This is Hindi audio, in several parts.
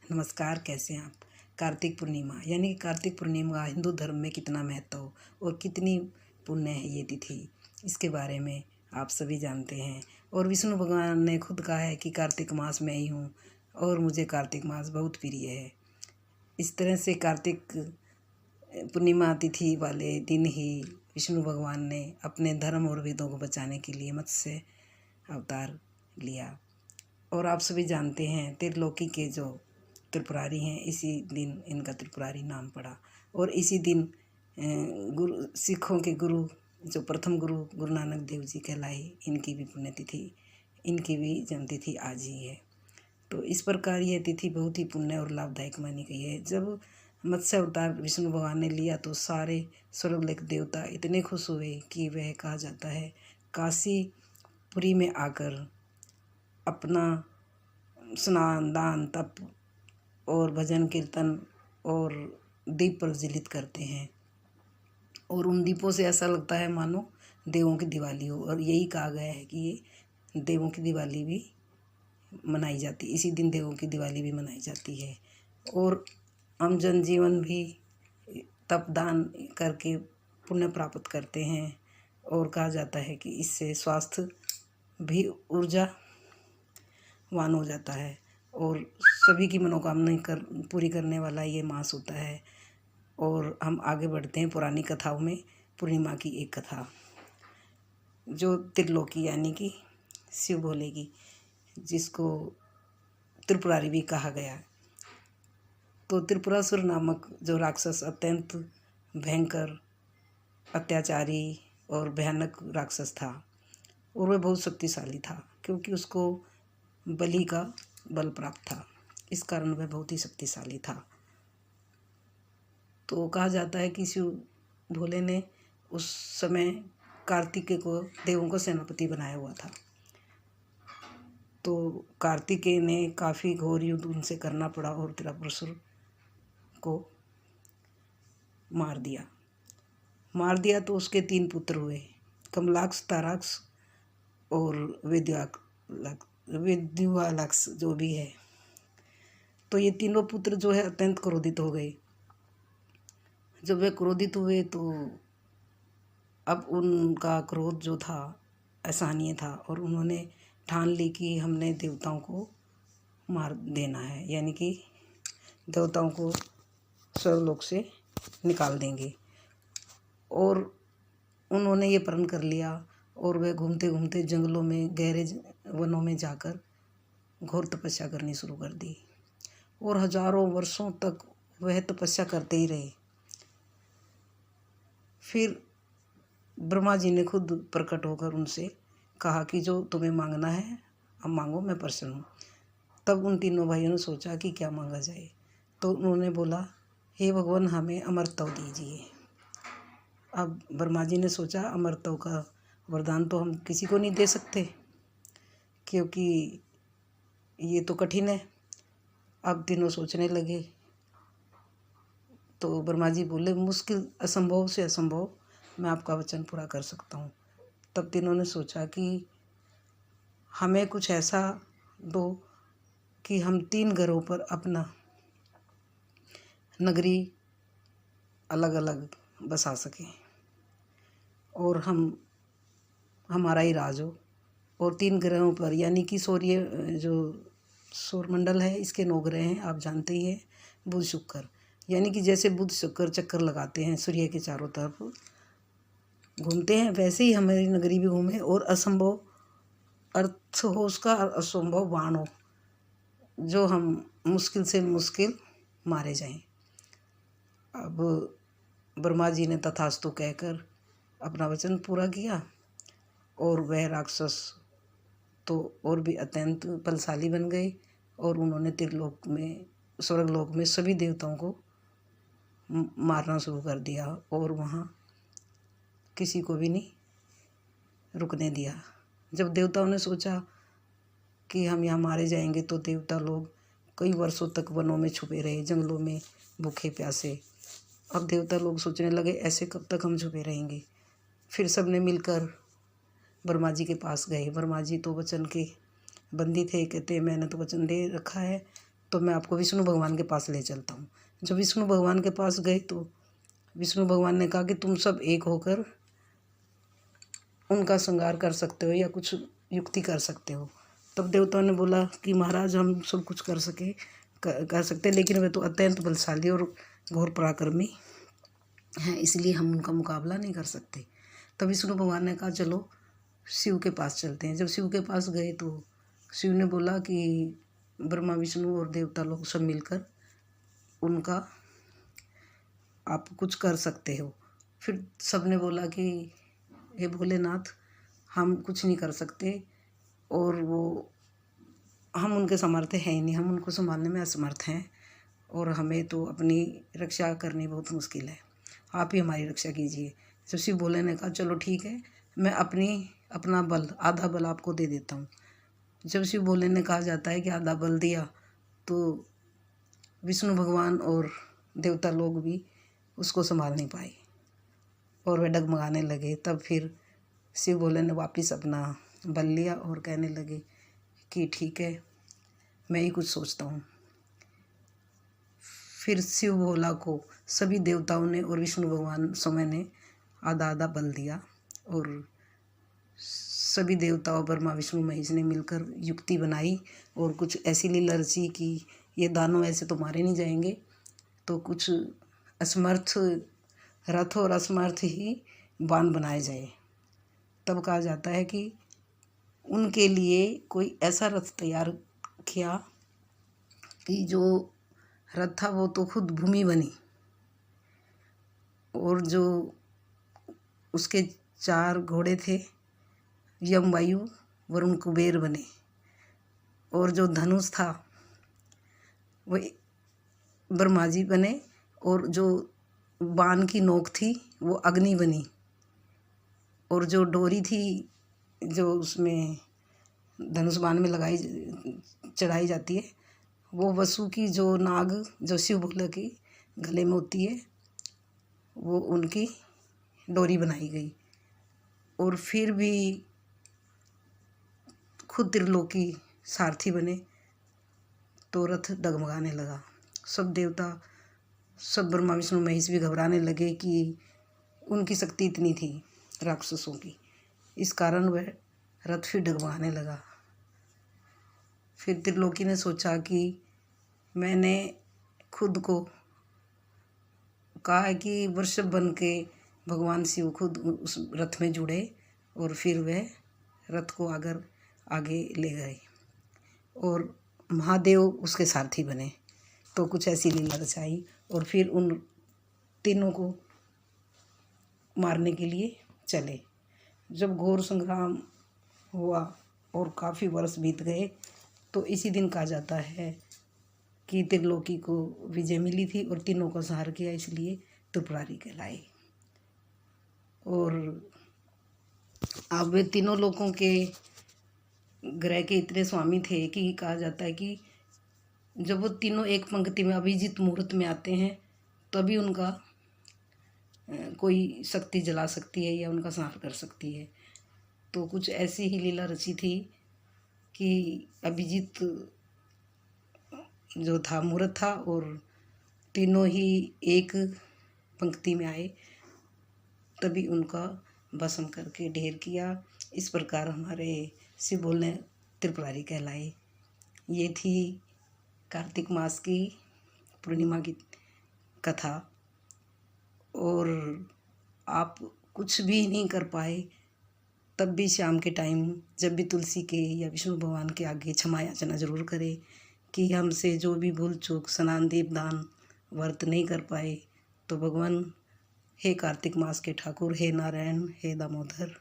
नमस्कार, कैसे हैं आप? कार्तिक पूर्णिमा यानी कि कार्तिक पूर्णिमा का हिंदू धर्म में कितना महत्व और कितनी पुण्य है ये तिथि, इसके बारे में आप सभी जानते हैं। और विष्णु भगवान ने खुद कहा है कि कार्तिक मास में ही हूँ और मुझे कार्तिक मास बहुत प्रिय है। इस तरह से कार्तिक पूर्णिमा तिथि वाले दिन ही विष्णु भगवान ने अपने धर्म और वेदों को बचाने के लिए मत्स्य अवतार लिया। और आप सभी जानते हैं त्रिलोकी के जो त्रिपुरारी हैं, इसी दिन इनका त्रिपुरारी नाम पड़ा। और इसी दिन गुरु सिखों के गुरु जो प्रथम गुरु गुरु नानक देव जी कहलाए, इनकी भी पुण्यतिथि, इनकी भी जन्मतिथि आज ही है। तो इस प्रकार यह तिथि बहुत ही पुण्य और लाभदायक मानी गई है। जब मत्स्य अवतार विष्णु भगवान ने लिया तो सारे स्वर्गलोक देवता इतने खुश हुए कि वह कहा जाता है काशीपुरी में आकर अपना स्नान दान तप और भजन कीर्तन और दीप प्रज्वलित करते हैं। और उन दीपों से ऐसा लगता है मानो देवों की दिवाली हो। और यही कहा गया है कि ये देवों की दिवाली भी मनाई जाती, इसी दिन देवों की दिवाली भी मनाई जाती है। और हम जनजीवन भी तप दान करके पुण्य प्राप्त करते हैं। और कहा जाता है कि इससे स्वास्थ्य भी ऊर्जावान हो जाता है और सभी की मनोकामना पूरी करने वाला ये मास होता है। और हम आगे बढ़ते हैं पुरानी कथाओं में। पूर्णिमा की एक कथा जो त्रिलोकी यानी कि शिव भोले की, जिसको त्रिपुरारी भी कहा गया। तो त्रिपुरासुर नामक जो राक्षस अत्यंत भयंकर, अत्याचारी और भयानक राक्षस था, और वह बहुत शक्तिशाली था क्योंकि उसको बलि का बल प्राप्त था। इस कारण वह बहुत ही शक्तिशाली था। तो कहा जाता है कि शिव भोले ने उस समय कार्तिकेय को देवों का सेनापति बनाया हुआ था। तो कार्तिकेय ने काफ़ी घोर युद्ध उनसे करना पड़ा और त्रिपुरासुर को मार दिया। तो उसके 3 पुत्र हुए, कमलाक्ष, ताराक्ष और विद्युवालक्ष जो भी है। तो ये तीनों पुत्र जो है अत्यंत क्रोधित हो गए। जब वे क्रोधित हुए तो अब उनका क्रोध जो था असहनीय था और उन्होंने ठान ली कि हमने देवताओं को मार देना है, यानी कि देवताओं को स्वर्गलोक से निकाल देंगे। और उन्होंने ये प्रण कर लिया और वे घूमते घूमते जंगलों में, गहरे वनों में जाकर घोर तपस्या करनी शुरू कर दी। और हजारों वर्षों तक वह तपस्या करते ही रहे। फिर ब्रह्मा जी ने खुद प्रकट होकर उनसे कहा कि जो तुम्हें मांगना है अब मांगो, मैं प्रसन्न हूँ। तब उन तीनों भाइयों ने सोचा कि क्या मांगा जाए। तो उन्होंने बोला, हे भगवान, हमें अमरत्व दीजिए। अब ब्रह्मा जी ने सोचा अमरत्व का वरदान तो हम किसी को नहीं दे सकते क्योंकि ये तो कठिन है। अब तीनों सोचने लगे तो ब्रह्मा जी बोले, मुश्किल, असंभव से असंभव मैं आपका वचन पूरा कर सकता हूँ। तब तीनों ने सोचा कि हमें कुछ ऐसा दो कि हम 3 घरों पर अपना नगरी अलग अलग बसा सकें और हमारा ही राज हो। और 3 ग्रहों पर यानी कि जो सौरमंडल है, इसके 9 ग्रह हैं, आप जानते ही हैं, बुध शुक्र। यानी कि जैसे बुध शुक्र चक्कर लगाते हैं सूर्य के चारों तरफ घूमते हैं, वैसे ही हमारी नगरी भी घूमे और असंभव अर्थ हो उसका, असंभव बाण हो जो हम मुश्किल से मुश्किल मारे जाएं। अब ब्रह्मा जी ने तथास्तु कहकर अपना वचन पूरा किया और वह राक्षस तो और भी अत्यंत बलशाली बन गए और उन्होंने त्रिलोक में, स्वर्गलोक में सभी देवताओं को मारना शुरू कर दिया और वहाँ किसी को भी नहीं रुकने दिया। जब देवताओं ने सोचा कि हम यहाँ मारे जाएंगे तो देवता लोग कई वर्षों तक वनों में छुपे रहे, जंगलों में भूखे प्यासे। अब देवता लोग सोचने लगे ऐसे कब तक हम छुपे रहेंगे। फिर सब ने मिलकर ब्रह्मा जी के पास गए। ब्रह्मा जी तो वचन के बंदी थे, कहते मैंने तो वचन दे रखा है तो मैं आपको विष्णु भगवान के पास ले चलता हूँ। जब विष्णु भगवान के पास गए तो विष्णु भगवान ने कहा कि तुम सब एक होकर उनका श्रृंगार कर सकते हो या कुछ युक्ति कर सकते हो। तब देवताओं ने बोला कि महाराज हम सब कुछ कर सकते हैं, लेकिन वे तो अत्यंत बलशाली और घोर पराक्रमी हैं, इसलिए हम उनका मुकाबला नहीं कर सकते। तब विष्णु भगवान ने कहा चलो शिव के पास चलते हैं। जब शिव के पास गए तो शिव ने बोला कि ब्रह्मा विष्णु और देवता लोग सब मिलकर उनका आप कुछ कर सकते हो। फिर सब ने बोला कि हे भोलेनाथ हम कुछ नहीं कर सकते और वो हम उनके सामर्थ्य है ही नहीं, हम उनको संभालने में असमर्थ हैं और हमें तो अपनी रक्षा करनी बहुत मुश्किल है, आप ही हमारी रक्षा कीजिए। जब शिव भोले ने कहा चलो ठीक है, मैं अपना बल आधा बल आपको दे देता हूँ। जब शिव भोले ने कहा जाता है कि आधा बल दिया तो विष्णु भगवान और देवता लोग भी उसको संभाल नहीं पाए और वे डगमगाने लगे। तब फिर शिव भोले ने वापस अपना बल लिया और कहने लगे कि ठीक है मैं ही कुछ सोचता हूँ। फिर शिव भोला को सभी देवताओं ने और विष्णु भगवान समय ने आधा आधा बल दिया और सभी देवताओं ब्रह्मा विष्णु महेश ने मिलकर युक्ति बनाई और कुछ ऐसी लीला रची कि ये दानव ऐसे तो मारे नहीं जाएंगे, तो कुछ असमर्थ रथ और असमर्थ ही बाण बनाए जाए। तब कहा जाता है कि उनके लिए कोई ऐसा रथ तैयार किया कि जो रथ था वो तो खुद भूमि बनी और जो उसके 4 घोड़े थे यम वायु वरुण कुबेर बने और जो धनुष था वो ब्रह्मा जी बने और जो बाण की नोक थी वो अग्नि बनी और जो डोरी थी जो उसमें धनुष बाण में चढ़ाई जाती है वो वसु की जो नाग जो शिव भोले की गले में होती है वो उनकी डोरी बनाई गई। और फिर भी खुद त्रिलोकी सारथी बने तो रथ डगमगाने लगा। सब देवता सब ब्रह्मा विष्णु महेश भी घबराने लगे कि उनकी शक्ति इतनी थी राक्षसों की, इस कारण वह रथ फिर डगमगाने लगा। फिर त्रिलोकी ने सोचा कि मैंने खुद को कहा कि वृषभ बन के भगवान शिव खुद उस रथ में जुड़े और फिर वह रथ को आगे ले गए और महादेव उसके सारथी बने। तो कुछ ऐसी लीला रचाई और फिर उन तीनों को मारने के लिए चले। जब घोर संग्राम हुआ और काफ़ी वर्ष बीत गए तो इसी दिन कहा जाता है कि त्रिलोकी को विजय मिली थी और तीनों को संहार किया, इसलिए त्रिपुरारी कहलाए। और अब वे तीनों लोगों के ग्रह के इतने स्वामी थे कि कहा जाता है कि जब वो तीनों एक पंक्ति में अभिजीत मुहूर्त में आते हैं तभी उनका कोई शक्ति जला सकती है या उनका संहार कर सकती है। तो कुछ ऐसी ही लीला रची थी कि अभिजीत जो था मुहूर्त था और तीनों ही एक पंक्ति में आए तभी उनका भस्म करके ढेर किया। इस प्रकार हमारे शिव भोले त्रिपुरारी कहलाए। ये थी कार्तिक मास की पूर्णिमा की कथा। और आप कुछ भी नहीं कर पाए तब भी शाम के टाइम जब भी तुलसी के या विष्णु भगवान के आगे क्षमा याचना जरूर करें कि हमसे जो भी भूल चूक स्नान दीप दान व्रत नहीं कर पाए तो भगवान हे कार्तिक मास के ठाकुर, हे नारायण, हे दामोदर,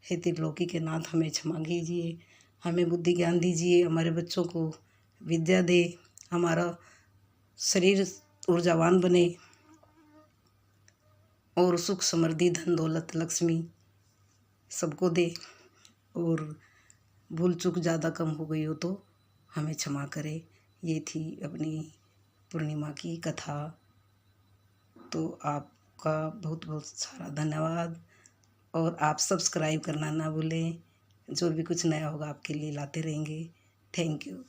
हे त्रिलोकी के नाथ हमें क्षमा कीजिए, हमें बुद्धि ज्ञान दीजिए, हमारे बच्चों को विद्या दे, हमारा शरीर ऊर्जावान बने और सुख समृद्धि धन दौलत लक्ष्मी सबको दे। और भूल चूक ज़्यादा कम हो गई हो तो हमें क्षमा करे। ये थी अपनी पूर्णिमा की कथा। तो आपका बहुत बहुत सारा धन्यवाद और आप सब्सक्राइब करना ना भूलें। जो भी कुछ नया होगा आपके लिए लाते रहेंगे। Thank you.